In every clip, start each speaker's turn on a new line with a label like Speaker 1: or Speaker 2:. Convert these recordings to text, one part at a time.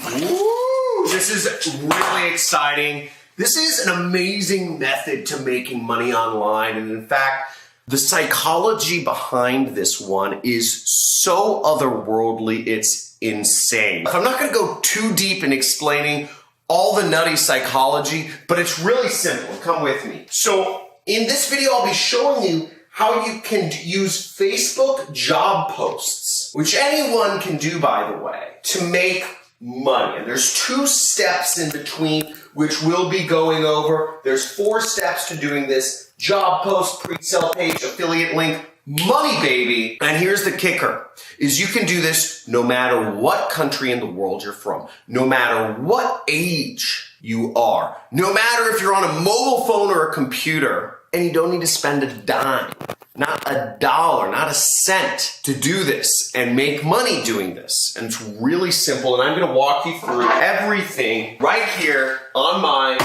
Speaker 1: Ooh, this is really exciting. This is an amazing method to making money online. And in fact, the psychology behind this one is so otherworldly, it's insane. I'm not gonna go too deep in explaining all the nutty psychology, but it's really simple. Come with me. So in this video, I'll be showing you how you can use Facebook job posts, which anyone can do, by the way, to make money. And there's 2 steps in between, which we'll be going over. There's 4 steps to doing this: job post, pre-sale page, affiliate link, money, baby. And here's the kicker, is you can do this no matter what country in the world you're from, no matter what age you are, no matter if you're on a mobile phone or a computer, and you don't need to spend a dime, not a dollar, not a cent to do this and make money doing this. And it's really simple, and I'm gonna walk you through everything right here on my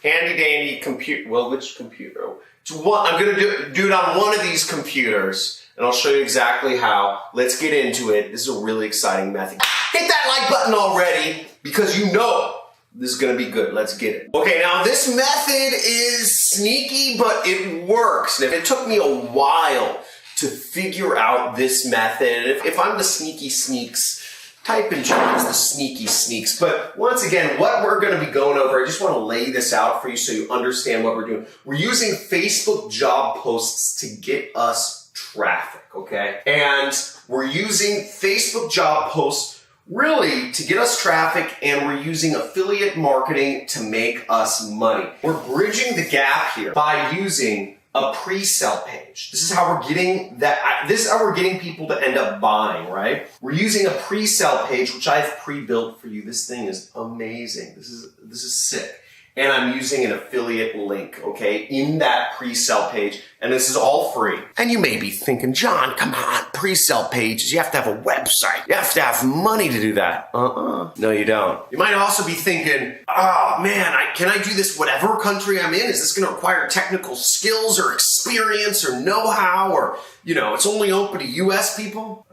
Speaker 1: handy dandy computer. Well, which computer? I'm gonna do it on one of these computers, and I'll show you exactly how. Let's get into it. This is a really exciting method. Hit that like button already, because you know this is gonna be good. Let's get it. Okay, now this method is sneaky, but it works. And it took me a while to figure out this method. If I'm the sneaky sneaks, type in chat as the sneaky sneaks. But once again, what we're gonna be going over, I just wanna lay this out for you so you understand what we're doing. We're using Facebook job posts to get us traffic, okay? And we're using Facebook job posts really to get us traffic, and we're using affiliate marketing to make us money. We're bridging the gap here by using a pre-sale page. This is how we're getting people to end up buying, right? We're using a pre-sale page, which I've pre-built for you. This thing is amazing. This is sick. And I'm using an affiliate link, okay, in that pre-sale page. And this is all free. And you may be thinking, John, come on, pre-sale pages, you have to have a website. You have to have money to do that. No, you don't. You might also be thinking, oh man, can I do this whatever country I'm in? Is this gonna require technical skills or experience or know-how, or, you know, it's only open to US people?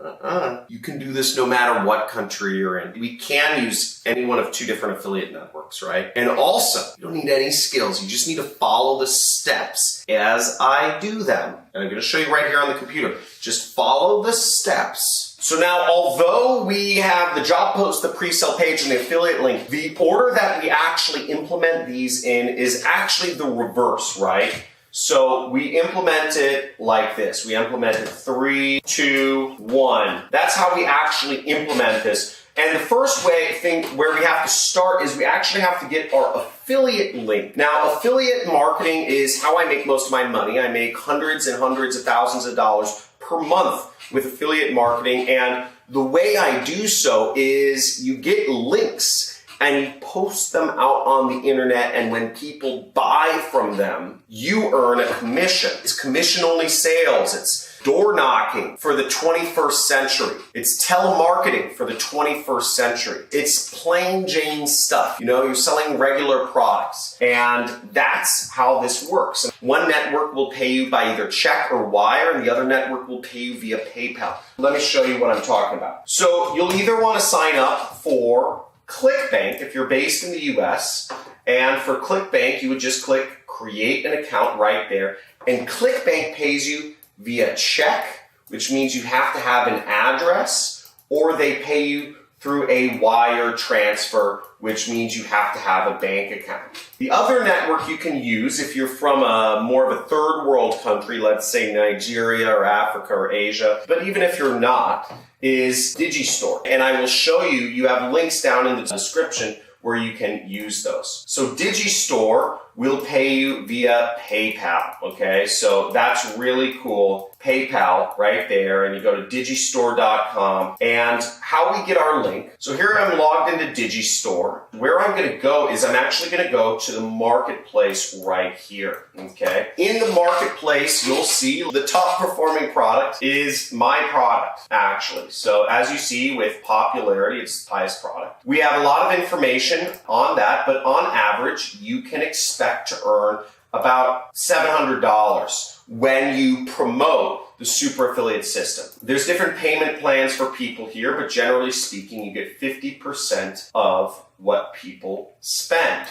Speaker 1: You can do this no matter what country you're in. We can use any one of 2 different affiliate networks, right? And also, you don't need any skills. You just need to follow the steps as I do them. And I'm gonna show you right here on the computer. Just follow the steps. So now, although we have the job post, the pre-sale page, and the affiliate link, the order that we actually implement these in is actually the reverse, right? So we implement it like this. We implement it 3, 2, 1. That's how we actually implement this. And the first thing where we have to start is we actually have to get our affiliate link. Now, affiliate marketing is how I make most of my money. I make hundreds and hundreds of thousands of dollars per month with affiliate marketing. And the way I do so is you get links and you post them out on the internet, and when people buy from them, you earn a commission. It's commission-only sales. It's door knocking for the 21st century. It's telemarketing for the 21st century. It's plain Jane stuff. You know, you're selling regular products, and that's how this works. One network will pay you by either check or wire, and the other network will pay you via PayPal. Let me show you what I'm talking about. So you'll either want to sign up for ClickBank if you're based in the US, and for ClickBank, you would just click create an account right there, and ClickBank pays you via check, which means you have to have an address, or they pay you through a wire transfer, which means you have to have a bank account. The other network you can use if you're from more of a third world country, let's say Nigeria or Africa or Asia, but even if you're not, is Digistore. And I will show you, you have links down in the description where you can use those. So Digistore will pay you via PayPal, okay? So that's really cool. PayPal right there, and you go to digistore.com. And how we get our link. So here I'm logged into Digistore. Where I'm gonna go is I'm actually gonna go to the marketplace right here, okay? In the marketplace, you'll see the top performing product is my product, actually. So as you see with popularity, it's the highest product. We have a lot of information on that, but on average, you can expect to earn about $700 when you promote the super affiliate system. There's different payment plans for people here, but generally speaking, you get 50% of what people spend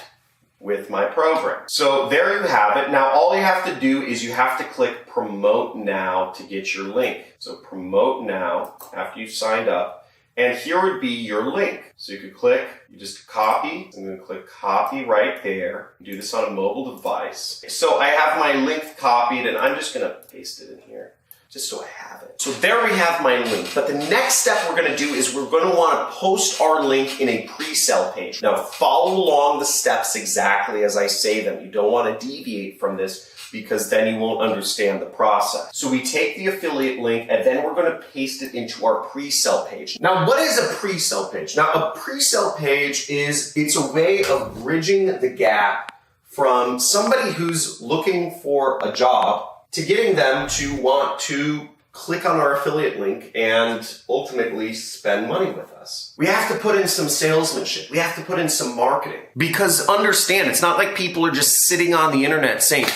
Speaker 1: with my program. So there you have it. Now all you have to do is you have to click promote now to get your link. So promote now after you've signed up, and here would be your link. So you could click, you just copy. I'm going to click copy right there. Do this on a mobile device. So I have my link copied, and I'm just going to paste it in here just so I have it. So there we have my link. But the next step we're going to do is we're going to want to post our link in a pre-sale page. Now follow along the steps exactly as I say them. You don't want to deviate from this because then you won't understand the process. So we take the affiliate link and then we're going to paste it into our pre-sale page. Now what is a pre-sale page? Now a pre-sale page it's a way of bridging the gap from somebody who's looking for a job to getting them to want to click on our affiliate link and ultimately spend money with us. We have to put in some salesmanship. We have to put in some marketing. Because understand, it's not like people are just sitting on the internet saying,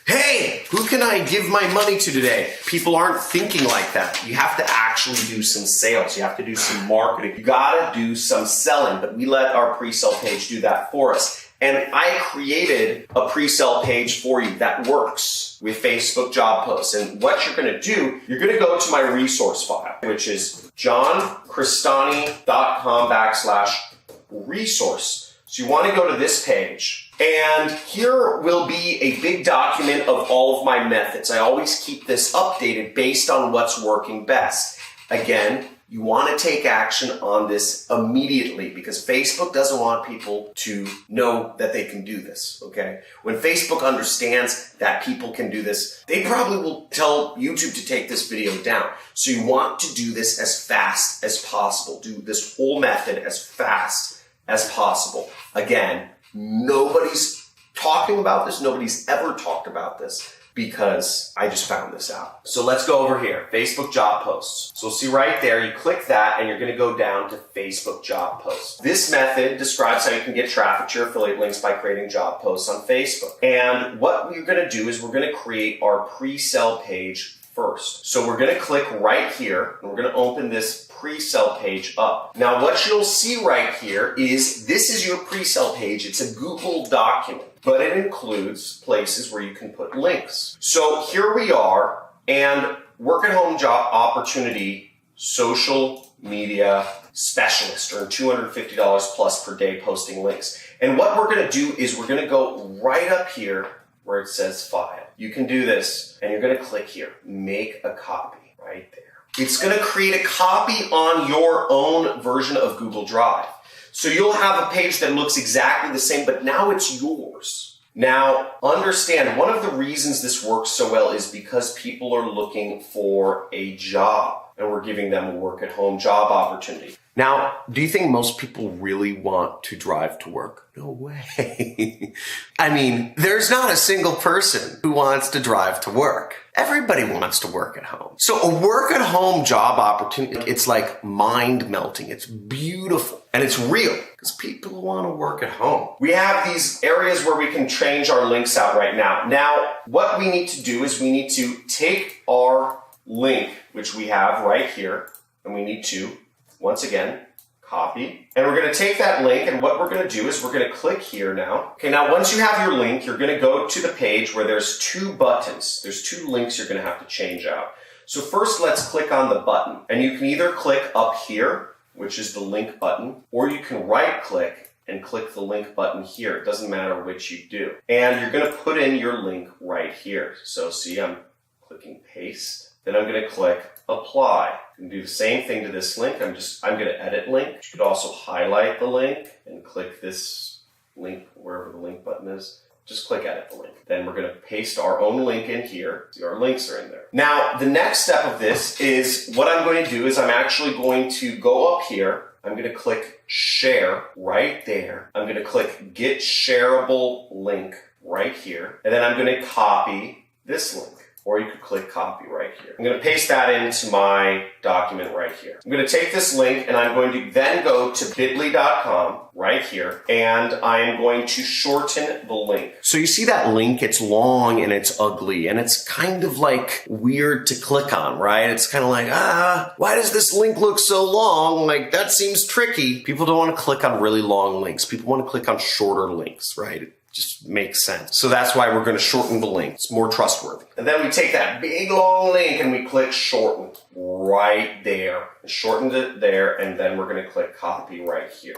Speaker 1: hey, who can I give my money to today? People aren't thinking like that. You have to actually do some sales. You have to do some marketing. You gotta do some selling, but we let our pre-sale page do that for us. And I created a pre-sale page for you that works with Facebook job posts. And what you're going to do, you're going to go to my resource file, which is johncrestani.com/resource. So you want to go to this page. And here will be a big document of all of my methods. I always keep this updated based on what's working best. Again, you want to take action on this immediately because Facebook doesn't want people to know that they can do this, okay? When Facebook understands that people can do this, they probably will tell YouTube to take this video down. So you want to do this as fast as possible. Do this whole method as fast as possible. Again, nobody's talking about this. Nobody's ever talked about this, because I just found this out. So let's go over here, Facebook job posts. So see right there, you click that and you're gonna go down to Facebook job posts. This method describes how you can get traffic to your affiliate links by creating job posts on Facebook. And what we're gonna do is we're gonna create our pre-sale page first. So we're gonna click right here and we're gonna open this pre-sale page up. Now what you'll see right here is this is your pre-sale page. It's a Google document, but it includes places where you can put links. So here we are, and work at home job opportunity, social media specialist, earn $250 plus per day posting links. And what we're gonna do is we're gonna go right up here where it says file. You can do this, and you're gonna click here, make a copy right there. It's going to create a copy on your own version of Google Drive. So you'll have a page that looks exactly the same, but now it's yours. Now, understand, one of the reasons this works so well is because people are looking for a job, and we're giving them a work-at-home job opportunity. Now, do you think most people really want to drive to work? No way. I mean, there's not a single person who wants to drive to work. Everybody wants to work at home. So a work-at-home job opportunity, it's like mind-melting. It's beautiful. And it's real because people want to work at home. We have these areas where we can change our links out right now. Now, what we need to do is we need to take our link, which we have right here, and we need to, once again, copy. And we're going to take that link, and what we're going to do is we're going to click here now. Okay, now once you have your link, you're going to go to the page where there's two buttons. There's two links you're going to have to change out. So first, let's click on the button. And you can either click up here, which is the link button, or you can right-click and click the link button here. It doesn't matter which you do. And you're going to put in your link right here. So see, I'm clicking paste. Then I'm going to click apply. And do the same thing to this link. I'm going to edit link. You could also highlight the link and click this link wherever the link button is. Just click edit the link. Then we're going to paste our own link in here. See, our links are in there. Now, the next step of this is what I'm going to do is I'm actually going to go up here. I'm going to click share right there. I'm going to click get shareable link right here. And then I'm going to copy this link. or you could click copy right here. I'm going to paste that into my document right here. I'm going to take this link and I'm going to then go to bit.ly.com right here, and I'm going to shorten the link. So you see that link, it's long and it's ugly and it's kind of like weird to click on, right? It's kind of like, why does this link look so long? Like, that seems tricky. People don't want to click on really long links. People want to click on shorter links, right? It just makes sense. So that's why we're going to shorten the link. It's more trustworthy. And then we take that big long link and we click shorten right there. Shortened it there, and then we're going to click copy right here.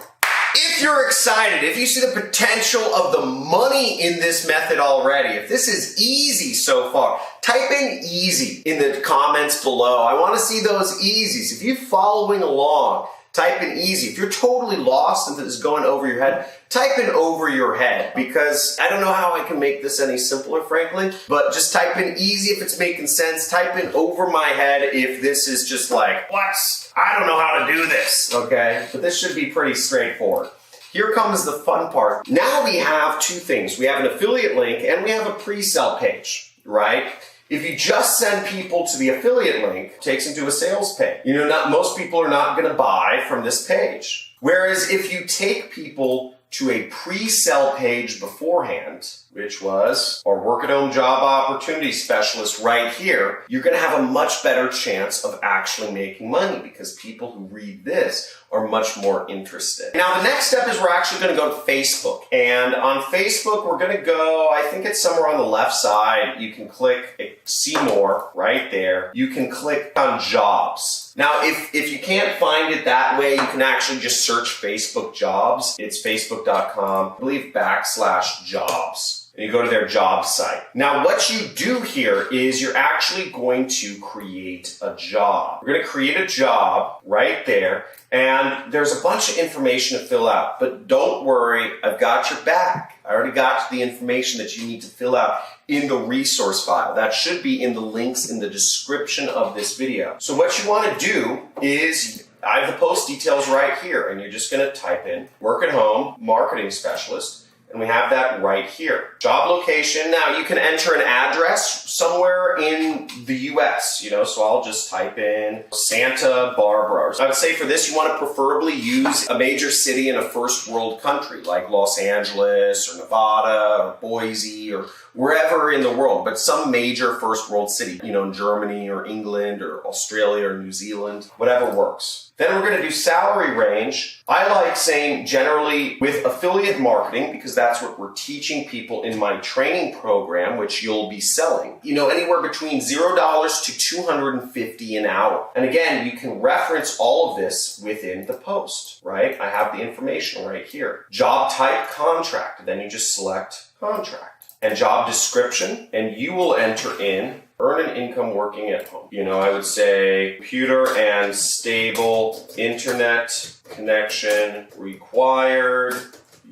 Speaker 1: If you're excited, if you see the potential of the money in this method already, if this is easy so far, type in easy in the comments below. I want to see those easies. If you're following along, type in easy. If you're totally lost and this is going over your head, type in over your head, because I don't know how I can make this any simpler, frankly, but just type in easy if it's making sense. Type in over my head if this is just like, what? I don't know how to do this, okay? But this should be pretty straightforward. Here comes the fun part. Now we have two things. We have an affiliate link and we have a pre-sell page, right? If you just send people to the affiliate link, it takes them to a sales page. You know, most people are not going to buy from this page. Whereas if you take people to a pre-sell page beforehand, which was our work at home job opportunity specialist right here, you're going to have a much better chance of actually making money because people who read this are much more interested. Now, the next step is we're actually going to go to Facebook. And on Facebook, we're going to go, I think it's somewhere on the left side. You can click see more right there. You can click on jobs. Now, if you can't find it that way, you can actually just search Facebook jobs. It's facebook.com, I believe /jobs. And you go to their job site. Now, what you do here is you're actually going to create a job. We're going to create a job right there, and there's a bunch of information to fill out. But don't worry, I've got your back. I already got the information that you need to fill out in the resource file. That should be in the links in the description of this video. So what you want to do is, I have the post details right here, and you're just going to type in work at home marketing specialist. And we have that right here. Job location. Now you can enter an address somewhere in the US, so I'll just type in Santa Barbara. I would say for this, you want to preferably use a major city in a first world country like Los Angeles or Nevada or Boise or wherever in the world, but some major first world city, in Germany or England or Australia or New Zealand, whatever works. Then we're going to do salary range. I like saying generally with affiliate marketing, because that's what we're teaching people in my training program, which you'll be selling, anywhere between $0 to $250 an hour. And again, you can reference all of this within the post, right? I have the information right here. Job type, contract. Then you just select contract. And job description, and you will enter in earn an income working at home. I would say computer and stable internet connection required.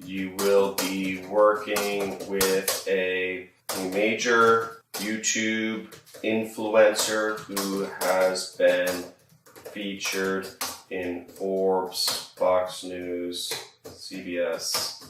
Speaker 1: You will be working with a major YouTube influencer who has been featured in Forbes, Fox News, CBS,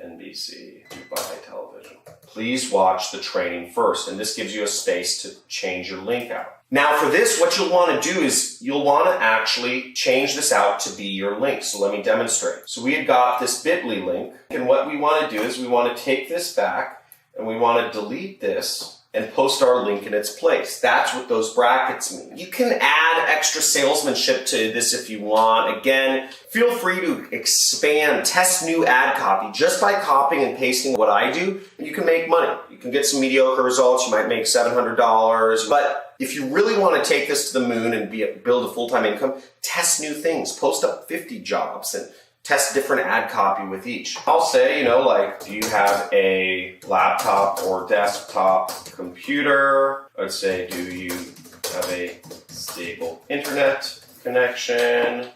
Speaker 1: NBC, Dubai Television. Please watch the training first, and this gives you a space to change your link out. Now for this, what you'll want to do is you'll want to actually change this out to be your link. So let me demonstrate. So we had got this bit.ly link, and what we want to do is we want to take this back and we want to delete this and post our link in its place. That's what those brackets mean. You can add extra salesmanship to this if you want. Again, feel free to expand, test new ad copy. Just by copying and pasting what I do, you can make money. You can get some mediocre results. You might make $700. But if you really want to take this to the moon and build a full-time income, test new things. Post up 50 jobs and test different ad copy with each. I'll say, do you have a laptop or desktop computer? I'd say, do you have a stable internet connection?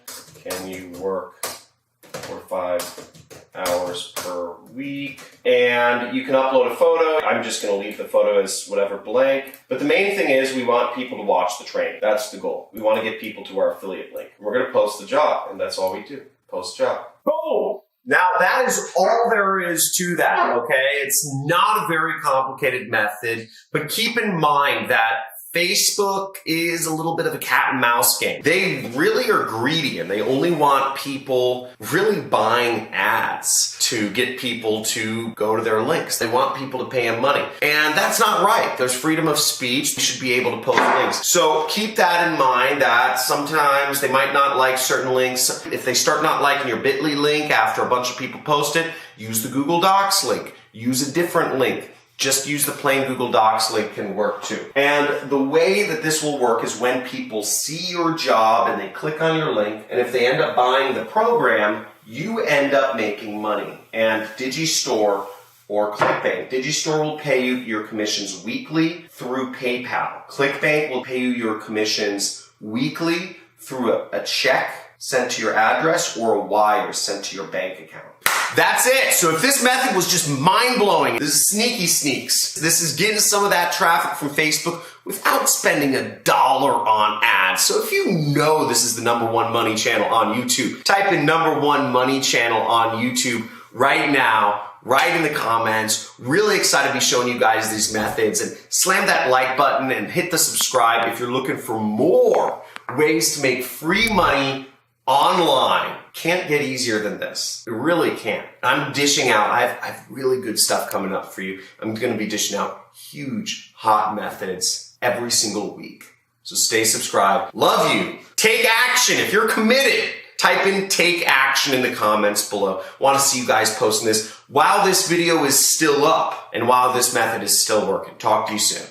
Speaker 1: Can you work for 5 hours per week? And you can upload a photo. I'm just going to leave the photo as whatever blank. But the main thing is we want people to watch the training. That's the goal. We want to get people to our affiliate link. We're going to post the job, and that's all we do. Post job.
Speaker 2: Oh,
Speaker 1: Now, that is all there is to that, okay? It's not a very complicated method, but keep in mind that Facebook is a little bit of a cat and mouse game. They really are greedy and they only want people really buying ads to get people to go to their links. They want people to pay them money. And that's not right. There's freedom of speech. You should be able to post links. So keep that in mind that sometimes they might not like certain links. If they start not liking your bit.ly link after a bunch of people post it, use the Google Docs link. Use a different link. Just use the plain Google Docs link can work too. And the way that this will work is when people see your job and they click on your link, and if they end up buying the program, you end up making money. And Digistore or ClickBank. Digistore will pay you your commissions weekly through PayPal. ClickBank will pay you your commissions weekly through a check sent to your address or a wire sent to your bank account. That's it. So if this method was just mind-blowing, this is sneaky sneaks. This is getting some of that traffic from Facebook without spending $1 on ads. So if you know this is the #1 money channel on YouTube, type in #1 money channel on YouTube right now. Write in the comments. Really excited to be showing you guys these methods, and slam that like button and hit the subscribe if you're looking for more ways to make free money online. Can't get easier than this. It really can't. I'm dishing out. I have really good stuff coming up for you. I'm going to be dishing out huge, hot methods every single week. So stay subscribed. Love you. Take action. If you're committed, type in take action in the comments below. Want to see you guys posting this while this video is still up and while this method is still working. Talk to you soon.